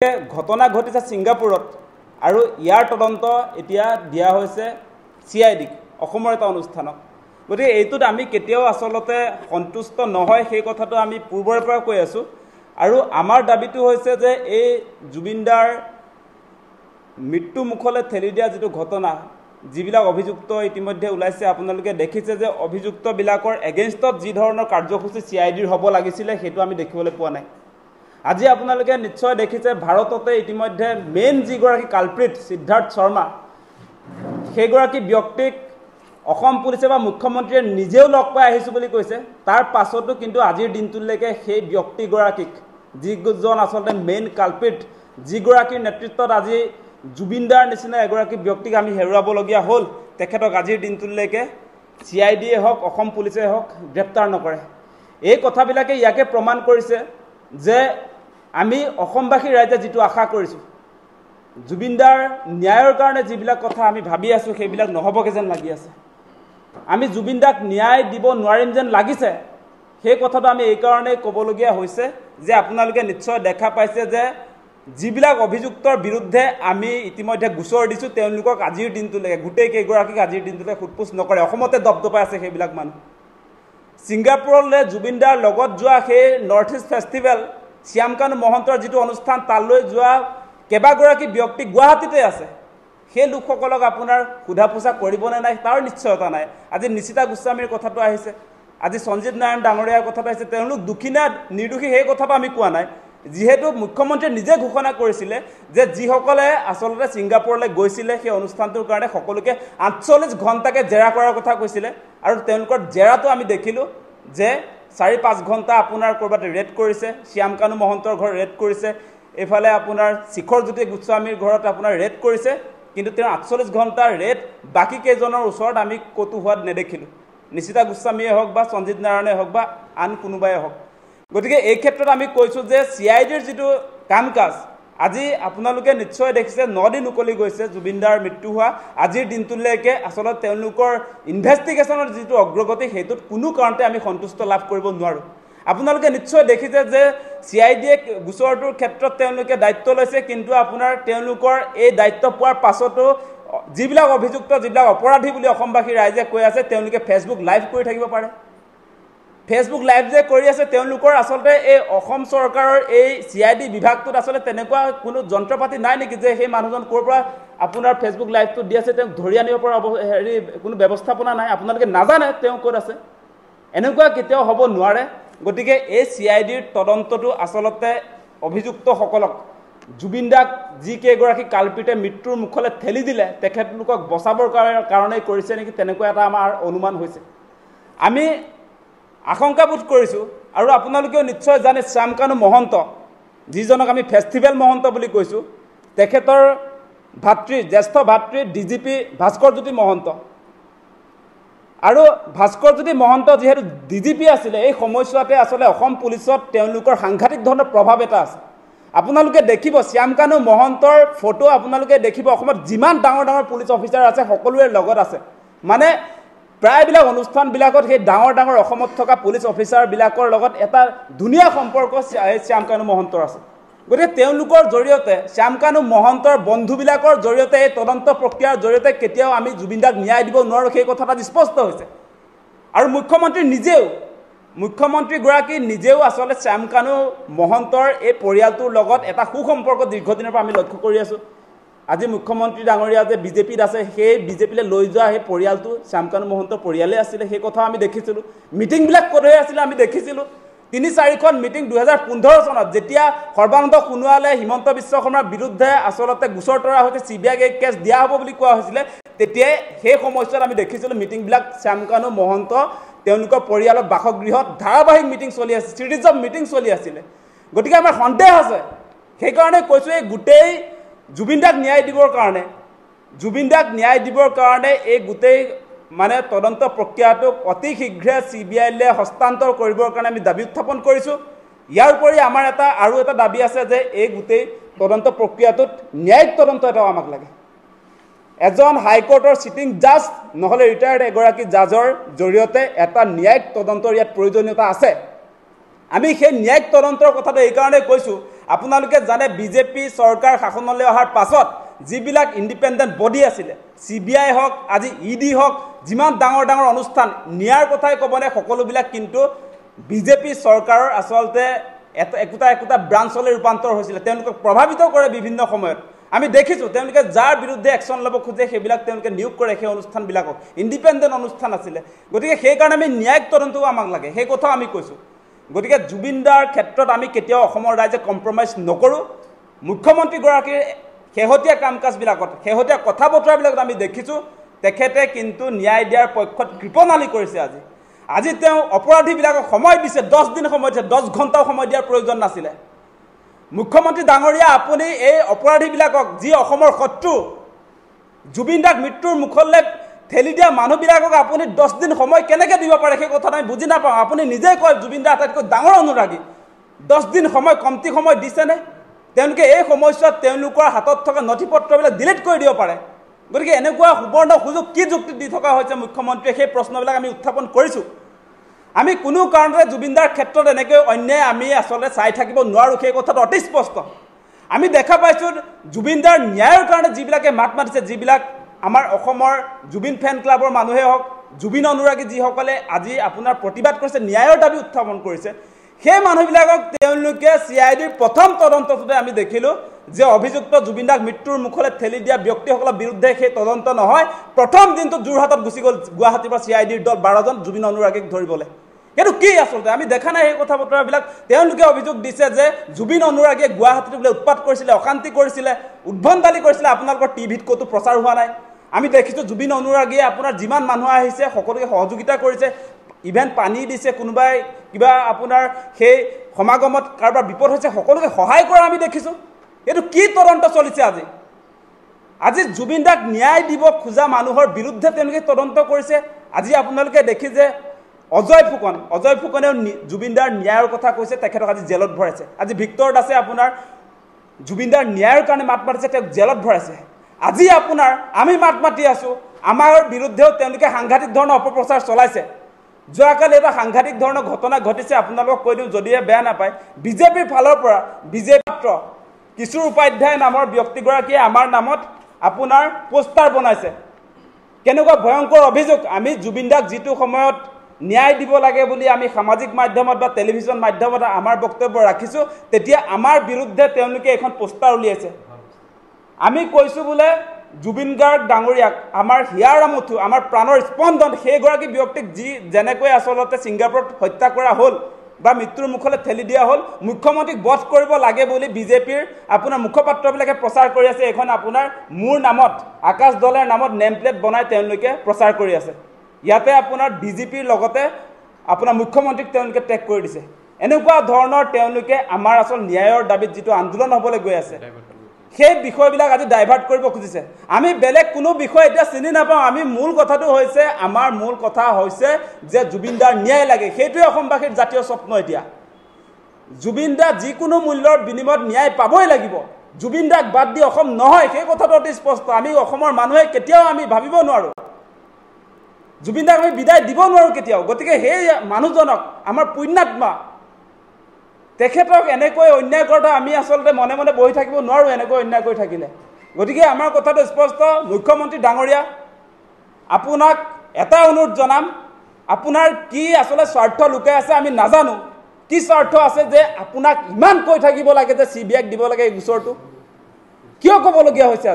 ঘটনা ঘটিছে ছিংগাপুৰত আৰু ইয়াৰ তদন্ত এতিয়া দিয়া হৈছে CID-ক অসমৰ এটা অনুষ্ঠানক। গতিকে এইটোত আমি কেতিয়াও আচলতে সন্তুষ্ট নহয়, সেই কথাটো আমি পূৰ্বৰে পৰা কৈ আছোঁ। আৰু আমাৰ দাবীটো হৈছে যে এই জুবিনদাৰ মৃত্যু মুখলৈ ঠেলি দিয়া যিটো ঘটনা, যিবিলাক অভিযুক্ত ইতিমধ্যে ওলাইছে, আপোনালোকে দেখিছে যে অভিযুক্তবিলাকৰ এগেইনষ্টত যি ধৰণৰ কাৰ্যসূচী CID-ৰ হ'ব লাগিছিলে সেইটো আমি দেখিবলৈ পোৱা নাই। আজি আপোনালোকে নিশ্চয় দেখিছে ভাৰততে ইতিমধ্যে মেইন যিগৰাকী কালপ্ৰিট সিদ্ধাৰ্থ শৰ্মা, সেইগৰাকী ব্যক্তিক অসম পুলিচে বা মুখ্যমন্ত্ৰীয়ে নিজেও লগ পাই আহিছোঁ বুলি কৈছে। তাৰ পাছতো কিন্তু আজিৰ দিনটোলৈকে সেই ব্যক্তিগৰাকীক, যিজন আচলতে মেইন কালপ্ৰিট, যিগৰাকীৰ নেতৃত্বত আজি জুবিনদাৰ নিচিনা এগৰাকী ব্যক্তিক আমি হেৰুৱাবলগীয়া হ'ল, তেখেতক আজিৰ দিনটোলৈকে CID-য়ে হওক অসম পুলিচে হওক গ্ৰেপ্তাৰ নকৰে। এই কথাবিলাকে ইয়াকে প্ৰমাণ কৰিছে যে আমি অসমবাসী ৰাইজে যিটো আশা কৰিছোঁ, জুবিনদাৰ ন্যায়ৰ কাৰণে যিবিলাক কথা আমি ভাবি আছোঁ সেইবিলাক নহ'বকৈ যেন লাগি আছে। আমি জুবিনদাক ন্যায় দিব নোৱাৰিম যেন লাগিছে। সেই কথাটো আমি এইকাৰণেই ক'বলগীয়া হৈছে যে আপোনালোকে নিশ্চয় দেখা পাইছে যে যিবিলাক অভিযুক্তৰ বিৰুদ্ধে আমি ইতিমধ্যে গোচৰ দিছোঁ, তেওঁলোকক আজিৰ দিনটোলৈকে গোটেই কেইগৰাকীক আজিৰ দিনটোলৈকে সোধপোছ নকৰে। অসমতে দপদপাই আছে সেইবিলাক মানুহ। ছিংগাপুৰলৈ জুবিনদাৰ লগত যোৱা সেই নৰ্থ ইষ্ট ফেষ্টিভেল, শ্যামকানু মহন্তৰ যিটো অনুষ্ঠান, তালৈ যোৱা কেইবাগৰাকী ব্যক্তি গুৱাহাটীতে আছে। সেই লোকসকলক আপোনাৰ সোধা পোছা কৰিবনে নাই তাৰ নিশ্চয়তা নাই। আজি নিশিতা গোস্বামীৰ কথাটো আহিছে, আজি সঞ্জীৱ নাৰায়ণ ডাঙৰীয়াৰ কথাটো আহিছে। তেওঁলোক দোষী নে নিৰ্দোষী সেই কথাটো আমি কোৱা নাই, যিহেতু মুখ্যমন্ত্ৰীয়ে নিজে ঘোষণা কৰিছিলে যে যিসকলে আচলতে ছিংগাপুৰলৈ গৈছিলে সেই অনুষ্ঠানটোৰ কাৰণে সকলোকে 48 ঘণ্টাকৈ জেৰা কৰাৰ কথা কৈছিলে। আৰু তেওঁলোকৰ জেৰাটো আমি দেখিলোঁ যে 4-5 ঘণ্টা আপোনাৰ ক'ৰবাত ৰেড কৰিছে, শ্যামকানু মহন্তৰ ঘৰ ৰেড কৰিছে, এইফালে আপোনাৰ শিখৰজ্যোতি গোস্বামীৰ ঘৰত আপোনাৰ ৰেড কৰিছে, কিন্তু তেওঁ 48 ঘণ্টাৰ ৰেড বাকী কেইজনৰ ওচৰত আমি ক'তো হোৱাত নেদেখিলোঁ, নিশিতা গোস্বামীয়ে হওক বা সঞ্জীৱ নাৰায়ণে হওক বা আন কোনোবাই হওক। গতিকে এই ক্ষেত্ৰত আমি কৈছোঁ যে CID-ৰ যিটো কাম কাজ, আজি আপোনালোকে নিশ্চয় দেখিছে 9 দিন উকলি গৈছে জুবিনদাৰ মৃত্যু হোৱা। আজিৰ দিনটোলৈকে আচলতে তেওঁলোকৰ ইনভেষ্টিগেশ্যনৰ যিটো অগ্ৰগতি, সেইটোত কোনো কাৰণতে আমি সন্তুষ্ট লাভ কৰিব নোৱাৰোঁ। আপোনালোকে নিশ্চয় দেখিছে যে CID-য়ে গোচৰটোৰ ক্ষেত্ৰত তেওঁলোকে দায়িত্ব লৈছে, কিন্তু আপোনাৰ তেওঁলোকৰ এই দায়িত্ব পোৱাৰ পাছতো যিবিলাক অভিযুক্ত, যিবিলাক অপৰাধী বুলি অসমবাসী ৰাইজে কৈ আছে, তেওঁলোকে ফেচবুক লাইভ কৰি থাকিব পাৰে। ফেচবুক লাইভ যে কৰি আছে, তেওঁলোকৰ আচলতে এই অসম চৰকাৰৰ এই CID বিভাগটোত আচলতে তেনেকুৱা কোনো যন্ত্ৰ পাতি নাই নেকি যে সেই মানুহজন ক'ৰ পৰা আপোনাৰ ফেচবুক লাইভটো দি আছে তেওঁক ধৰি আনিব পৰা কোনো ব্যৱস্থাপনা নাই? আপোনালোকে নাজানে তেওঁ ক'ত আছে? এনেকুৱা কেতিয়াও হ'ব নোৱাৰে। গতিকে এই CID-ৰ তদন্তটো আচলতে অভিযুক্তসকলক, জুবিনদাক যিকেইগৰাকী কালপিতে মৃত্যুৰ মুখলৈ ঠেলি দিলে, তেখেতলোকক বচাবৰ কাৰণেই কৰিছে নেকি, তেনেকুৱা এটা আমাৰ অনুমান হৈছে। আমি আশংকাবোধ কৰিছোঁ, আৰু আপোনালোকেও নিশ্চয় জানে শ্যামকানু মহন্ত, যিজনক আমি ফেষ্টিভেল মহন্ত বুলি কৈছোঁ, তেখেতৰ জ্যেষ্ঠ ভাতৃ DGP ভাস্কৰজ্যোতি মহন্ত। আৰু ভাস্কৰজ্যোতি মহন্ত যিহেতু DGP আছিলে, এই সময়ছোৱাতে আচলতে অসম পুলিচত তেওঁলোকৰ সাংঘাতিক ধৰণৰ প্ৰভাৱ এটা আছে। আপোনালোকে দেখিব শ্যামকানু মহন্তৰ ফটো, আপোনালোকে দেখিব অসমত যিমান ডাঙৰ ডাঙৰ পুলিচ অফিচাৰ আছে সকলোৰে লগত আছে। মানে প্ৰায়বিলাক অনুষ্ঠানবিলাকত সেই ডাঙৰ ডাঙৰ অসমত থকা পুলিচ অফিচাৰবিলাকৰ লগত এটা ধুনীয়া সম্পৰ্ক শ্যামকানু মহন্তৰ আছে। গতিকে তেওঁলোকৰ জৰিয়তে, শ্যামকানু মহন্তৰ বন্ধুবিলাকৰ জৰিয়তে, এই তদন্ত প্ৰক্ৰিয়াৰ জৰিয়তে কেতিয়াও আমি জুবিনদাক ন্যায় দিব নোৱাৰোঁ, সেই কথাটা স্পষ্ট হৈছে। আৰু মুখ্যমন্ত্ৰীগৰাকী নিজেও আচলতে শ্যামকানু মহন্তৰ এই পৰিয়ালটোৰ লগত এটা সুসম্পৰ্ক দীৰ্ঘদিনৰ পৰা আমি লক্ষ্য কৰি আছোঁ। আজি মুখ্যমন্ত্ৰী ডাঙৰীয়া যে বিজেপিত আছে, সেই বিজেপিলৈ লৈ যোৱা সেই পৰিয়ালটো শ্যামকানু মহন্তৰ পৰিয়ালেই আছিলে, সেই কথা আমি দেখিছিলোঁ। মিটিংবিলাক ক'ত হৈ আছিলে আমি দেখিছিলোঁ। 3-4খন মিটিং 2015 চনত যেতিয়া সৰ্বানন্দ সোণোৱালে হিমন্ত বিশ্ব শৰ্মাৰ বিৰুদ্ধে আচলতে গোচৰ তৰা হৈছে, CBI কেছ দিয়া হ'ব বুলি কোৱা হৈছিলে, তেতিয়াই সেই সময়ছোৱাত আমি দেখিছিলোঁ মিটিংবিলাক শ্যামকানু মহন্ত তেওঁলোকৰ পৰিয়ালৰ বাসগৃহত ধাৰাবাহিক মিটিং চলি আছে, ছিৰিজ অফ মিটিং চলি আছিলে। গতিকে আমাৰ সন্দেহ আছে। সেইকাৰণে কৈছোঁ, এই গোটেই জুবিনদাক ন্যায় দিবৰ কাৰণে এই গোটেই মানে তদন্ত প্ৰক্ৰিয়াটোক অতি শীঘ্ৰে CBI-লৈ হস্তান্তৰ কৰিবৰ কাৰণে আমি দাবী উত্থাপন কৰিছোঁ। ইয়াৰ উপৰি আমাৰ আৰু এটা দাবী আছে যে এই গোটেই তদন্ত প্ৰক্ৰিয়াটোত ন্যায়িক তদন্ত এটাও আমাক লাগে। এজন হাইকোৰ্টৰ চিটিং জাজ নহ'লে ৰিটায়াৰ্ড এগৰাকী জাজৰ জৰিয়তে এটা ন্যায়িক তদন্তৰ ইয়াত প্ৰয়োজনীয়তা আছে। আমি সেই ন্যায়িক তদন্তৰ কথাটো এইকাৰণে কৈছোঁ, আপোনালোকে জানে বিজেপি চৰকাৰ শাসনলৈ অহাৰ পাছত যিবিলাক ইণ্ডিপেণ্ডেণ্ট বডি আছিলে CBI হওক আজি ED হওক যিমান ডাঙৰ ডাঙৰ অনুষ্ঠান নিয়াৰ কথাই ক'বনে সকলোবিলাক কিন্তু বিজেপি চৰকাৰৰ আচলতে একোটা ব্ৰাঞ্চলৈ ৰূপান্তৰ হৈছিলে তেওঁলোকক প্ৰভাৱিত কৰে বিভিন্ন সময়ত আমি দেখিছোঁ তেওঁলোকে যাৰ বিৰুদ্ধে একশ্যন ল'ব খোজে সেইবিলাক তেওঁলোকে নিয়োগ কৰে সেই অনুষ্ঠানবিলাকক ইণ্ডিপেণ্ডেণ্ট অনুষ্ঠান আছিলে গতিকে সেইকাৰণে আমি ন্যায়িক তদন্তও আমাক লাগে সেই কথাও আমি কৈছোঁ গতিকে জুবিন দাৰ ক্ষেত্ৰত আমি কেতিয়াও অসমৰ ৰাইজে কম্প্ৰমাইজ নকৰোঁ মুখ্যমন্ত্ৰীগৰাকীৰ শেহতীয়া কাম কাজবিলাকত শেহতীয়া কথা বতৰাবিলাকত আমি দেখিছোঁ তেখেতে কিন্তু ন্যায় দিয়াৰ পক্ষত কৃপণালী কৰিছে আজি তেওঁ অপৰাধীবিলাকক সময় দিছে 10 দিন সময় দিছে 10 ঘণ্টাও সময় দিয়াৰ প্ৰয়োজন নাছিলে মুখ্যমন্ত্ৰী ডাঙৰীয়া আপুনি এই অপৰাধীবিলাকক যি অসমৰ শত্ৰু জুবিন দাক মৃত্যুৰ মুখলৈ ঠেলি দিয়া মানুহবিলাকক আপুনি 10 দিন সময় কেনেকৈ দিব পাৰে সেই কথাটো আমি বুজি নাপাওঁ আপুনি নিজেই কয় জুবিন দা আটাইতকৈ ডাঙৰ অনুৰাগী 10 দিন সময় কমটি সময় দিছেনে তেওঁলোকে এই সময়ছোৱাত তেওঁলোকৰ হাতত থকা নথিপত্ৰবিলাক ডিলিট কৰি দিব পাৰে গতিকে এনেকুৱা সুবৰ্ণ সুযোগ কি যুক্তি দি থকা হৈছে মুখ্যমন্ত্ৰীয়ে সেই প্ৰশ্নবিলাক আমি উত্থাপন কৰিছোঁ আমি কোনো কাৰণতে জুবিন দাৰ ক্ষেত্ৰত এনেকৈ অন্যায় আমি আচলতে চাই থাকিব নোৱাৰোঁ সেই কথাটো অতি স্পষ্ট আমি দেখা পাইছোঁ জুবিন দাৰ ন্যায়ৰ কাৰণে যিবিলাকে মাত মাতিছে যিবিলাক আমাৰ অসমৰ জুবিন ফেন ক্লাবৰ মানুহে হওক জুবিন অনুৰাগী যিসকলে আজি আপোনাৰ প্ৰতিবাদ কৰিছে ন্যায়ৰ দাবী উত্থাপন কৰিছে সেই মানুহবিলাকক তেওঁলোকে CIDৰ প্ৰথম তদন্ততে আমি দেখিলোঁ যে অভিযুক্ত জুবিন দাক মৃত্যুৰ মুখলৈ ঠেলি দিয়া ব্যক্তিসকলৰ বিৰুদ্ধে সেই তদন্ত নহয় প্ৰথম দিনটো যোৰহাটত গুচি গ'ল গুৱাহাটীৰ পৰা CIDৰ দল 12জন জুবিন অনুৰাগীক ধৰিবলৈ কিন্তু কি আচলতে আমি দেখা নাই এই কথা বতৰাবিলাক তেওঁলোকে অভিযোগ দিছে যে জুবিন অনুৰাগীয়ে গুৱাহাটীত বোলে উৎপাত কৰিছিলে অশান্তি কৰিছিলে উদ্ভণ্ডালি কৰিছিলে আপোনালোকৰ টিভিত ক'তো প্ৰচাৰ হোৱা নাই আমি দেখিছোঁ জুবিন অনুৰাগীয়ে আপোনাৰ যিমান মানুহ আহিছে সকলোকে সহযোগিতা কৰিছে ইভেন পানী দিছে কোনোবাই কিবা আপোনাৰ সেই সমাগমত কাৰোবাৰ বিপদ হৈছে সকলোকে সহায় কৰা আমি দেখিছোঁ এইটো কি তদন্ত চলিছে আজি জুবিন দাক ন্যায় দিব খোজা মানুহৰ বিৰুদ্ধে তেওঁলোকে তদন্ত কৰিছে আজি আপোনালোকে দেখি যে অজয় ফুকনেও জুবিন দাৰ ন্যায়ৰ কথা কৈছে তেখেতক আজি জেলত ভৰাইছে আজি ভিক্টৰ দাসে আপোনাৰ জুবিন দাৰ ন্যায়ৰ কাৰণে মাত মাতিছে তেওঁক জেলত ভৰাইছে আজি আপোনাৰ আমি মাত মাতি আছোঁ আমাৰ বিৰুদ্ধেও তেওঁলোকে সাংঘাতিক ধৰণৰ অপপ্ৰচাৰ চলাইছে যোৱাকালি এটা সাংঘাতিক ধৰণৰ ঘটনা ঘটিছে আপোনালোকক কৈ দিওঁ যদিহে বেয়া নাপায় বিজেপিৰ ফালৰ পৰা বিজেপিৰ কিশোৰ উপাধ্যায় নামৰ ব্যক্তিগৰাকীয়ে আমাৰ নামত আপোনাৰ পোষ্টাৰ বনাইছে কেনেকুৱা ভয়ংকৰ অভিযোগ আমি জুবিন দাক যিটো সময়ত ন্যায় দিব লাগে বুলি আমি সামাজিক মাধ্যমত বা টেলিভিছন মাধ্যমত আমাৰ বক্তব্য ৰাখিছোঁ তেতিয়া আমাৰ বিৰুদ্ধে তেওঁলোকে এখন পোষ্টাৰ উলিয়াইছে আমি কৈছোঁ বোলে জুবিন গাৰ্গ ডাঙৰীয়াক আমাৰ হিয়াৰ আমঠু আমাৰ প্ৰাণৰ স্পন্দন সেইগৰাকী ব্যক্তিক যি যেনেকৈ আচলতে ছিংগাপুৰত হত্যা কৰা হ'ল বা মৃত্যুৰ মুখলৈ ঠেলি দিয়া হ'ল মুখ্যমন্ত্ৰীক বধ কৰিব লাগে বুলি বিজেপিৰ আপোনাৰ মুখপাত্ৰবিলাকে প্ৰচাৰ কৰি আছে এখন আপোনাৰ মোৰ নামত আকাশ দলৰ নামত নেম প্লেট বনাই তেওঁলোকে প্ৰচাৰ কৰি আছে ইয়াতে আপোনাৰ ডিজিপিৰ লগতে আপোনাৰ মুখ্যমন্ত্ৰীক তেওঁলোকে টেগ কৰি দিছে এনেকুৱা ধৰণৰ তেওঁলোকে আমাৰ আচল ন্যায়ৰ দাবীত যিটো আন্দোলন হ'বলৈ গৈ আছে সেই বিষয়বিলাক আজি ডাইভাৰ্ট কৰিব খুজিছে আমি বেলেগ কোনো বিষয় এতিয়া চিনি নাপাওঁ আমি মূল কথাটো হৈছে আমাৰ মূল কথা হৈছে যে জুবিন দাৰ ন্যায় লাগে সেইটোৱে অসমবাসীৰ জাতীয় স্বপ্ন এতিয়া জুবিন দা যিকোনো মূল্যৰ বিনিময়ত ন্যায় পাবই লাগিব জুবিন দাক বাদ দি অসম নহয় সেই কথাটো অতি স্পষ্ট আমি অসমৰ মানুহে কেতিয়াও আমি ভাবিব নোৱাৰোঁ জুবিন দাক আমি বিদায় দিব নোৱাৰোঁ কেতিয়াও গতিকে সেই মানুহজনক আমাৰ পুণ্যাত্মা তেখেতক এনেকৈ অন্যায় কৰাটো আমি আচলতে মনে মনে বহি থাকিব নোৱাৰোঁ এনেকৈ অন্যায় কৰি থাকিলে গতিকে আমাৰ কথাটো স্পষ্ট মুখ্যমন্ত্ৰী ডাঙৰীয়া আপোনাক এটা অনুৰোধ জনাম আপোনাৰ কি আচলতে স্বাৰ্থ লুকাই আছে আমি নাজানো কি স্বাৰ্থ আছে যে আপোনাক ইমান কৈ থাকিব লাগে যে CBIক দিব লাগে এই গোচৰটো কিয় ক'বলগীয়া হৈছে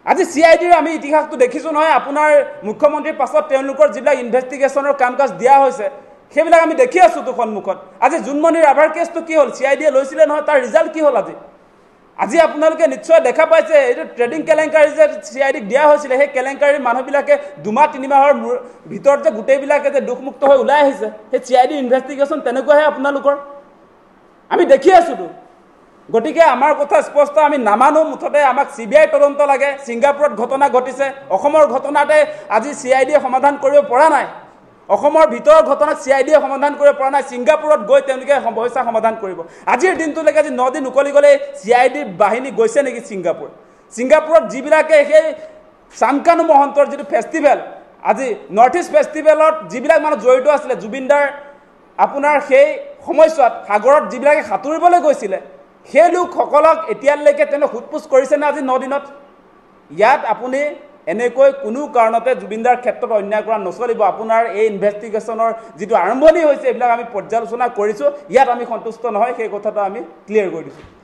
আজি CIDৰ আমি ইতিহাসটো দেখিছোঁ নহয় আপোনাৰ মুখ্যমন্ত্ৰীৰ পাছত তেওঁলোকৰ যিবিলাক ইনভেষ্টিগেশ্যনৰ কাম কাজ দিয়া হৈছে সেইবিলাক আমি দেখি আছোঁ তো সন্মুখত আজি জুনমণিৰ আভাৰ কেছটো কি হ'ল CIDয়ে লৈছিলে নহয় তাৰ ৰিজাল্ট কি হ'ল আজি আপোনালোকে নিশ্চয় দেখা পাইছে এইটো ট্ৰেডিং কেলেংকাৰী যে CIDক দিয়া হৈছিলে সেই কেলেংকাৰীৰ মানুহবিলাকে 2-3 মাহৰ ভিতৰত যে গোটেইবিলাকে যে দুখমুক্ত হৈ ওলাই আহিছে সেই CID ইনভেষ্টিগেশ্যন তেনেকুৱাহে আপোনালোকৰ আমি দেখি আছোঁতো গতিকে আমাৰ কথা স্পষ্ট আমি নামানো মুঠতে আমাক CBI তদন্ত লাগে ছিংগাপুৰত ঘটনা ঘটিছে অসমৰ ঘটনাতে আজি CIDয়ে সমাধান কৰিব পৰা নাই অসমৰ ভিতৰৰ ঘটনাক CIDয়ে সমাধান কৰিব পৰা নাই ছিংগাপুৰত গৈ তেওঁলোকে সমস্যা সমাধান কৰিব আজিৰ দিনটোলৈকে আজি 9 দিন উকলি গ'লে CIDৰ বাহিনী গৈছে নেকি ছিংগাপুৰত যিবিলাকে সেই চামকানু মহন্তৰ যিটো ফেষ্টিভেল আজি নৰ্থ ইষ্ট ফেষ্টিভেলত যিবিলাক মানুহ জড়িত আছিলে জুবিন দাৰ আপোনাৰ সেই সময়ছোৱাত সাগৰত যিবিলাকে সাঁতুৰিবলৈ গৈছিলে সেই লোকসকলক এতিয়ালৈকে তেনে সোধপোছ কৰিছেনে আজি 9 দিনত ইয়াত আপুনি এনেকৈ কোনো কাৰণতে জুবিনদাৰ ক্ষেত্ৰত অন্যায় কৰা নচলিব আপোনাৰ এই ইনভেষ্টিগেশ্যনৰ যিটো আৰম্ভণি হৈছে এইবিলাক আমি পৰ্যালোচনা কৰিছোঁ ইয়াত আমি সন্তুষ্ট নহয় সেই কথাটো আমি ক্লিয়াৰ কৰি দিছোঁ